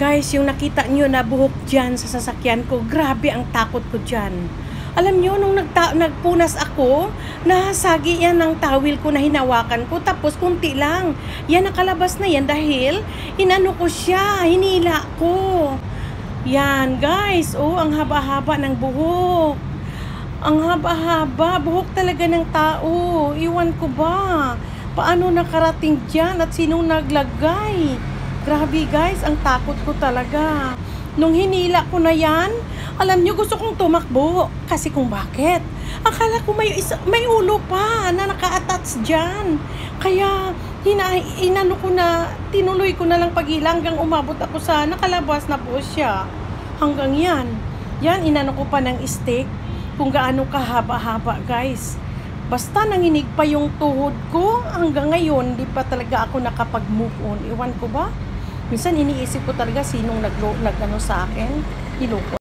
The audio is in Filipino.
Guys, yung nakita nyo na buhok dyan sa sasakyan ko, grabe ang takot ko dyan. Alam nyo, nung nagpunas ako, nahasagi yan ng tawil ko na hinawakan ko, tapos kunti lang. Yan, nakalabas na yan dahil inano ko siya, hinila ko. Yan, guys, oh, ang haba-haba ng buhok. Ang haba-haba, buhok talaga ng tao. Iwan ko ba? Paano nakarating dyan at sinong naglagay? Grabe guys, ang takot ko talaga. Nung hinila ko na yan, alam nyo, gusto kong tumakbo. Kasi kung bakit? Akala ko may ulo pa na naka-attach dyan. Kaya, inano ko na, tinuloy ko na lang paghila hanggang umabot ako sa nakalabas na po siya. Hanggang yan. Yan, inano ko pa ng stick. Kung gaano kahaba-haba guys. Basta nanginig pa yung tuhod ko, hanggang ngayon, di pa talaga ako nakapag-move on. Iwan ko ba? Minsan iniisip ko talaga sinong nag-ano sa akin. Iloko.